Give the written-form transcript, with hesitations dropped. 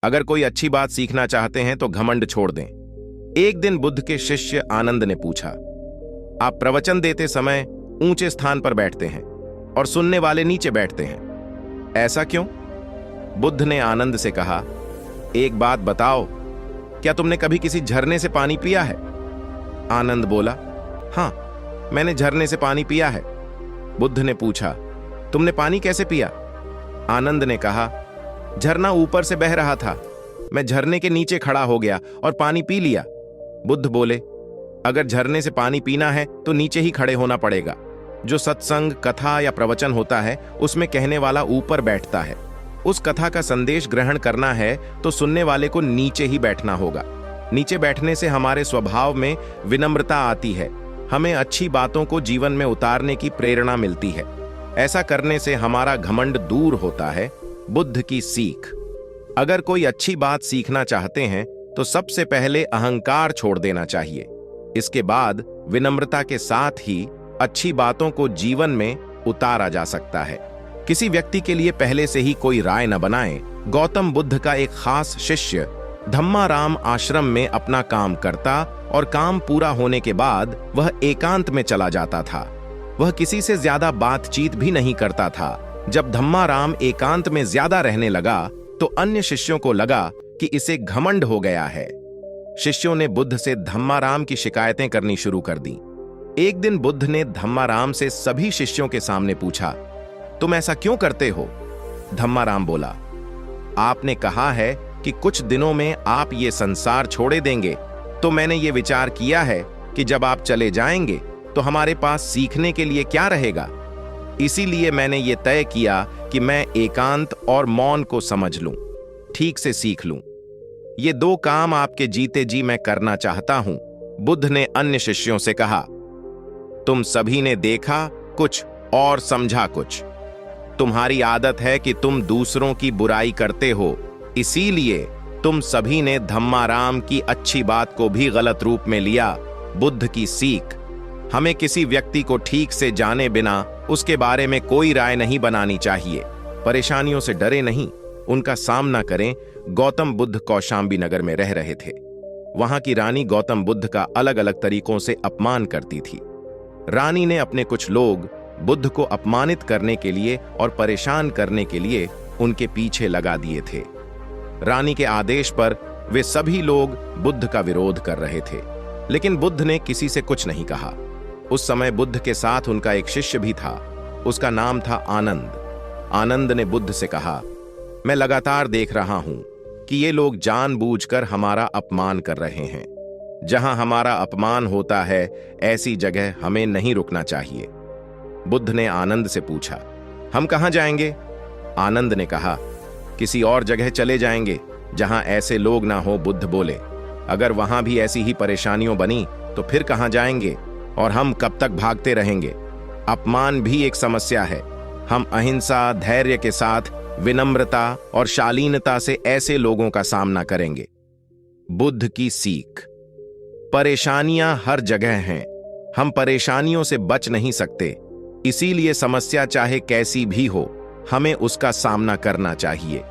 अगर कोई अच्छी बात सीखना चाहते हैं तो घमंड छोड़ दें। एक दिन बुद्ध के शिष्य आनंद ने पूछा, आप प्रवचन देते समय ऊंचे स्थान पर बैठते हैं और सुनने वाले नीचे बैठते हैं, ऐसा क्यों? बुद्ध ने आनंद से कहा, एक बात बताओ, क्या तुमने कभी किसी झरने से पानी पिया है? आनंद बोला, हां, मैंने झरने से पानी पिया है। बुद्ध ने पूछा, तुमने पानी कैसे पिया? आनंद ने कहा, झरना ऊपर से बह रहा था, मैं झरने के नीचे खड़ा हो गया और पानी पी लिया। बुद्ध बोले, अगर झरने से पानी पीना है तो नीचे ही खड़े होना पड़ेगा। जो सत्संग, कथा या प्रवचन होता है उसमें कहने वाला ऊपर बैठता है। उस कथा का संदेश ग्रहण करना है तो सुनने वाले को नीचे ही बैठना होगा। नीचे बैठने से हमारे स्वभाव में विनम्रता आती है, हमें अच्छी बातों को जीवन में उतारने की प्रेरणा मिलती है। ऐसा करने से हमारा घमंड दूर होता है। बुद्ध की सीख, अगर कोई अच्छी बात सीखना चाहते हैं तो सबसे पहले अहंकार छोड़ देना चाहिए। इसके बाद विनम्रता के साथ ही अच्छी बातों को जीवन में उतारा जा सकता है। किसी व्यक्ति के लिए पहले से ही कोई राय न बनाएं। गौतम बुद्ध का एक खास शिष्य धम्माराम आश्रम में अपना काम करता और काम पूरा होने के बाद वह एकांत में चला जाता था। वह किसी से ज्यादा बातचीत भी नहीं करता था। जब धम्माराम एकांत में ज्यादा रहने लगा तो अन्य शिष्यों को लगा कि इसे घमंड हो गया है। शिष्यों ने बुद्ध से धम्माराम की शिकायतें करनी शुरू कर दी। एक दिन बुद्ध ने धम्माराम से सभी शिष्यों के सामने पूछा, तुम ऐसा क्यों करते हो? धम्माराम बोला, आपने कहा है कि कुछ दिनों में आप ये संसार छोड़े देंगे, तो मैंने ये विचार किया है कि जब आप चले जाएंगे तो हमारे पास सीखने के लिए क्या रहेगा। इसीलिए मैंने ये तय किया कि मैं एकांत और मौन को समझ लूं, ठीक से सीख लूं। ये दो काम आपके जीते जी मैं करना चाहता हूं। बुद्ध ने अन्य शिष्यों से कहा, तुम सभी ने देखा कुछ और समझा कुछ। तुम्हारी आदत है कि तुम दूसरों की बुराई करते हो, इसीलिए तुम सभी ने धम्माराम की अच्छी बात को भी गलत रूप में लिया। बुद्ध की सीख, हमें किसी व्यक्ति को ठीक से जाने बिना उसके बारे में कोई राय नहीं बनानी चाहिए। परेशानियों से डरे नहीं, उनका सामना करें। गौतम बुद्ध कौशांबी नगर में रह रहे थे। वहां की रानी गौतम बुद्ध का अलग अलग तरीकों से अपमान करती थी। रानी ने अपने कुछ लोग बुद्ध को अपमानित करने के लिए और परेशान करने के लिए उनके पीछे लगा दिए थे। रानी के आदेश पर वे सभी लोग बुद्ध का विरोध कर रहे थे, लेकिन बुद्ध ने किसी से कुछ नहीं कहा। उस समय बुद्ध के साथ उनका एक शिष्य भी था, उसका नाम था आनंद। आनंद ने बुद्ध से कहा, मैं लगातार देख रहा हूं कि ये लोग जानबूझकर हमारा अपमान कर रहे हैं। जहां हमारा अपमान होता है ऐसी जगह हमें नहीं रुकना चाहिए। बुद्ध ने आनंद से पूछा, हम कहां जाएंगे? आनंद ने कहा, किसी और जगह चले जाएंगे जहां ऐसे लोग ना हो। बुद्ध बोले, अगर वहां भी ऐसी ही परेशानियों बनी तो फिर कहां जाएंगे और हम कब तक भागते रहेंगे? अपमान भी एक समस्या है। हम अहिंसा, धैर्य के साथ विनम्रता और शालीनता से ऐसे लोगों का सामना करेंगे। बुद्ध की सीख, परेशानियां हर जगह हैं, हम परेशानियों से बच नहीं सकते, इसीलिए समस्या चाहे कैसी भी हो हमें उसका सामना करना चाहिए।